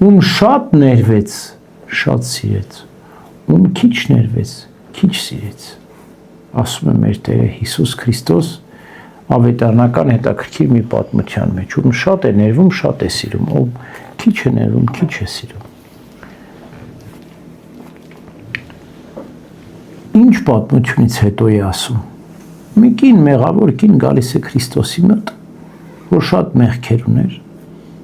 ում շատ ներվեց, շատ սիրեց, ում քիչ ներվեց, քիչ սիրեց։ Ասում է մեր Տերը Հիսուս Քրիստոս ավետարանական հետաքրքիր մի պատմության մեջ, ում շատ է ներվում, շատ է սիրում, ում քիչ է ներվում, քիչ է սիրում։ Ինչ պատմությունից հետո է ասում։ Մի կին մեղավոր կին գալիս է Քրիստոսի մոտ, որ շատ մեղքեր ուներ։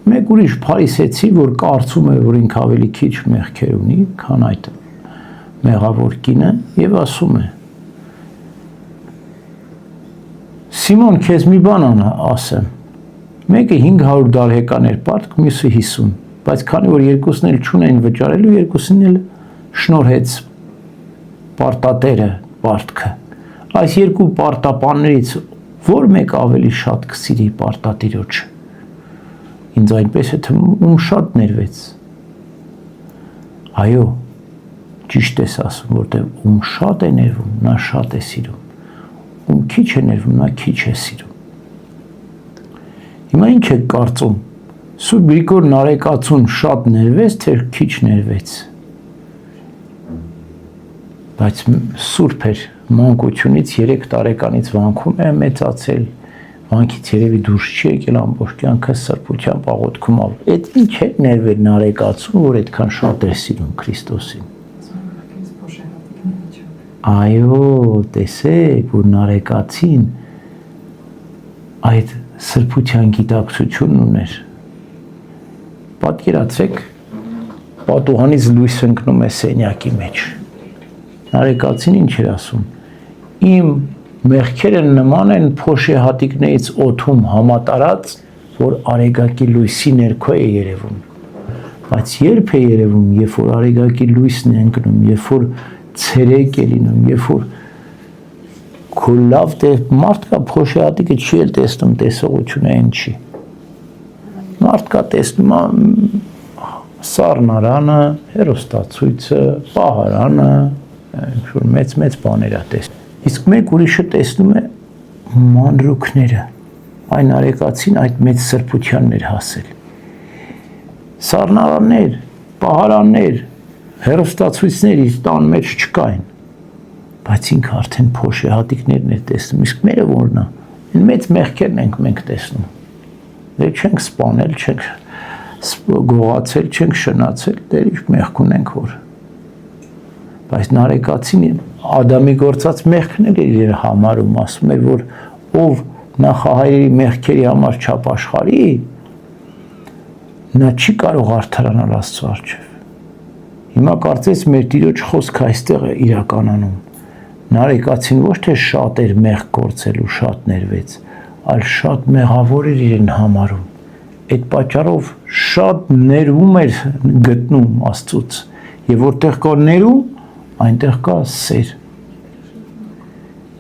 Մեկ ուրիշ փարիսեցի, որ կարծում է, որ ինքը ավելի քիչ մեղքեր ունի, քան այդ մեղավոր կինը, եւ ասում է. Սիմոն, քեզ մի բան ասեմ։ Մեկը 500 դարհեկան էր պարտք, մյուսը 50, բայց քանի որ երկուսն էլ չունեն վճարելու, երկուսին էլ շնորհեց պարտատերը պարտքը։ Այս երկու պարտապաններից որ մեկը ավելի շատ կսիրի պարտատիրոջը։ Ինձ այնպես է թվում, ում շատ ներվեց։ Այո, ճիշտ ես ասում, որտեղ ում շատ է ներվում, նա շատ է սիրում, ում քիչ է ներվում, նա քիչ է սիրում։ Հիմա ինչ եք կարծում, Սուրբ Գրիգոր Նարեկացուն շատ ներվեց, թե քիչ ներվեց։ Բայց Սուրբ էր մանկությունից 3 տարեկանից վանքում է մեծացել, վանքից երևի դուրս չի եկել ամբողջ կյանքը սրբությամբ աղոթքում ավ։ Այդ ինչ է ներվել Նարեկացուն, որ այդքան շատ էր սիրում Քրիստոսին։ Այո, տեսեք, որ Նարեկացին այդ սրբության գիտակցությունն ուներ։ Պատկերացրեք, պատուհանից լույս ընկնում է սենյակի մեջ։ Նարեկացին ինչ էր ասում. Իմ մեղքերը նման են փոշեհատիկներից օդում համատարած, որ արեգակի լույսի ներքո է երևում։ Բայց երբ է երևում, երբ որ արեգակի լույսն է ընկնում, երբ որ ցերեկ է լինում, երբ որ քո լավ մարդկա փոշեհատիկը չի էլ տեսնում, տեսողությունը այն չի։ Մարդկա տեսնում է սառնարանը, հեռուստացույցը, պահարանը, ինչ-որ մեծ բաներ է տեսնում։ Իսկ մեկ ուրիշը տեսնում է մանրուքները, այն Նարեկացին այդ մեծ սրբությանն էր հասել։ Սառնարաններ, պահարաններ, հեռուստացույցներ իր տան մեջ չկային, բայց ինքը արդեն փոշեհատիկներն էր տեսնում, իսկ մերը որն է, այն մեծ մեղքերն ենք մենք տեսնում։ Դե չենք սպանել, չենք գողացել, չենք շնացել, դեր ինչ մեղք ունենք որ։ Բայց Նարեկացին Ադամի գործած մեղքն էր իր համարում, ասում էր, որ ով նախահայրերի մեղքերի համար չապաշխարի, նա չի կարող արդարանալ Աստծո առջև։ Հիմա կարծես մեր Տիրոջ խոսքը այստեղ է իրականանում։ Նարեկացին ոչ թե շատ էր մեղք գործել ու շատ ներվեց, այլ շատ մեղավոր էր իրեն համարում։ Այդ պատճառով շատ ներվում էր գտնում Աստծուց, եւ որտեղ կա ներում, այնտեղ կա սեր։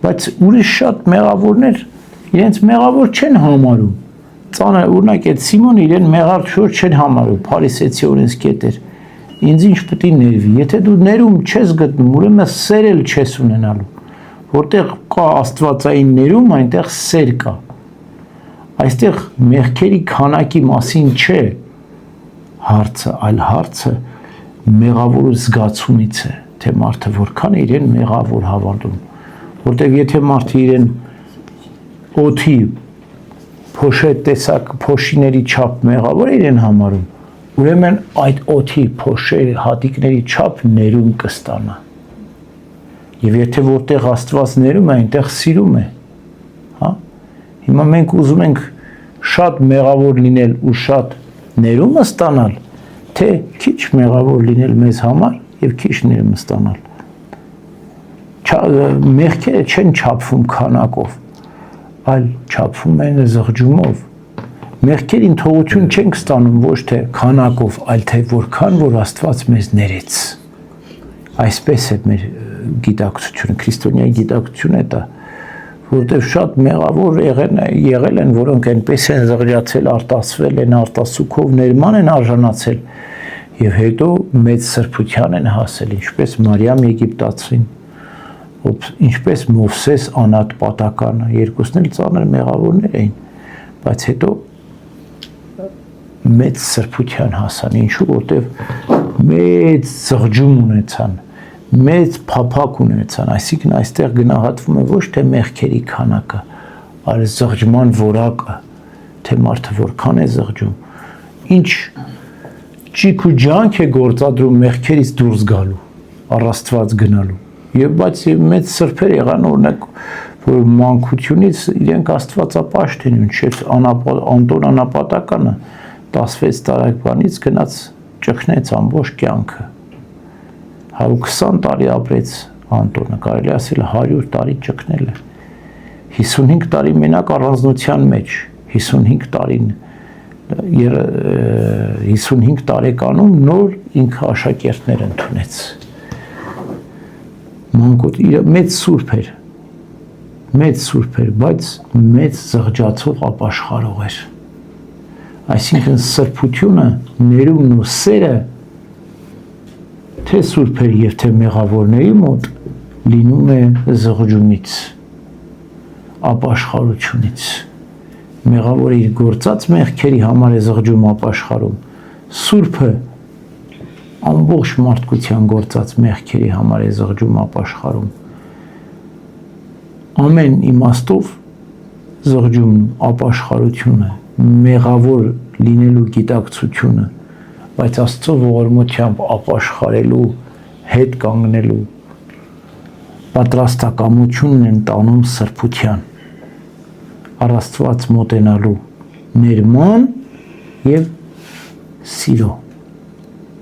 Բայց ուրիշ շատ մեղավորներ իրենց մեղավոր չեն համարում։ Ծանր օրինակ այդ Սիմոնը իրեն մեղավոր չեն համարում, փարիսեցի օրենսգետ էր։ Ինձ ինչ պետք է ներվի, եթե դու ներում չես գտնում, ուրեմն սեր էլ չես ունենալու։ Որտեղ կա աստվածային ներում, այնտեղ սեր կա։ Այստեղ մեղքերի քանակի մասին չէ հարցը, այլ հարցը մեղավոր զգացումից է, թե մարդը որքան է իրեն մեղավոր հավատում, որտեղ եթե մարդը իրեն օդի փոշե տեսակ փոշիների չափ մեղավոր է իրեն համարում, ուրեմն այդ օդի փոշե հատիկների չափ ներում կստանա։ Եվ եթե որտեղ Աստված ներում է, այնտեղ սիրում է, հա։ Հիմա մենք ուզում ենք շատ մեղավոր լինել ու շատ ներումը ստանալ, թե քիչ մեղավոր լինել մեզ համար եւ քիչ ներում ստանալ։ Մեղքերը չեն չափվում քանակով, այլ չափվում են զղջումով։ Մեղքերին թողություն չենք ստանում ոչ թե քանակով, այլ թե որքան որ Աստված մեզ ներեց։ Այսպես է մեր գիտակցությունը, քրիստոնյայի գիտակցությունը դա, որտեղ շատ մեղավոր եղել են, որոնք այնպես են զղջացել, արտասվել են, արտասուքով ներման են արժանացել եւ հետո մեծ սրբության են հասել, ինչպես Մարիամ Եգիպտացին, ինչպես Մովսես Անատ պատականը, երկուսն էլ ծանր մեղավորներ էին, բայց հետո մեծ սրբության հասան, ինչու որտեվ մեծ զղջում ունեցան, մեծ փափակ ունեցան, այսինքն այստեղ գնահատվում է ոչ թե մեղքերի քանակը, այլ զղջման որակը, թե մարդը որքան է զղջում, ինչ ճիք ու ջանք է գործադրում մեղքերից դուրս գալու, առ Աստված գնալու, եւ բայց մեծ սրբեր եղան օրինակ, որ մանկությունից իրենք Աստվածապաշտ են, ինչեւ Անտոն Անապատականը 16 տարեկանից գնաց ճգնեց ամբողջ կյանքը, 120 տարի ապրեց Անտոնը, կարելի ասել 100 տարի ճգնել է, 55 տարի մենակ առանձնության մեջ, 55 տարին 55 տարեկանում նոր ինքը աշակերտներ ընդունեց, մեծ սուրբ էր, բայց մեծ զղջացող ապաշխարող էր, այսինքն սրբությունը, ներումն ու սերը թե սուրբերի և թե մեղավորների մոտ լինում է զղջումից, ապաշխարությունից, մեղավորը իր գործած մեղքերի համար է զղջում ապաշխարում, սուրբը ամբողջ մարդկության գործած մեղքերի համար է զղջում ապաշխարում, ամեն իմաստով զղջումն ապաշխարությունը, մեղավոր լինելու գիտակցությունը, բայց Աստծո ողորմությամբ ապաշխարելու, հետ կանգնելու պատրաստակամությունն են տանում սրբության, առ Աստված մոտենալու ներման և սիրո,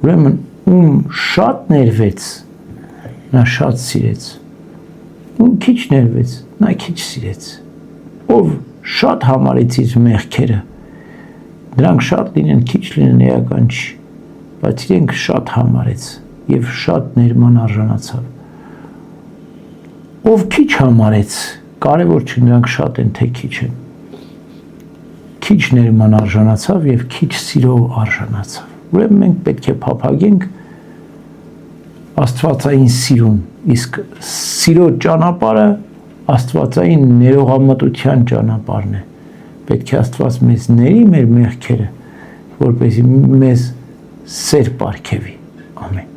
ուրեմն ում շատ ներվեց, նա շատ սիրեց, ում քիչ ներվեց, նա քիչ սիրեց, ով շատ համարեց իր մեղքերը, դրանք շատ լինեն, քիչ լինեն էական չի, բայց իրենք շատ համարեց և շատ ներման արժանացավ, ով քիչ համարեց, կարևոր չի նրանք շատ են, թե քիչ են, քիչ ներման արժանացավ և քիչ սիրո արժանացավ, ուրեմն մենք պետք է փափագենք Աստվածային սիրուն, իսկ սիրո ճանապարհը Աստվածային ներողամտության ճանապարհն է, պետք է Աստված մեզ ների մեր մեղքերը, որպեսզի մեզ սեր պարգևի, ամեն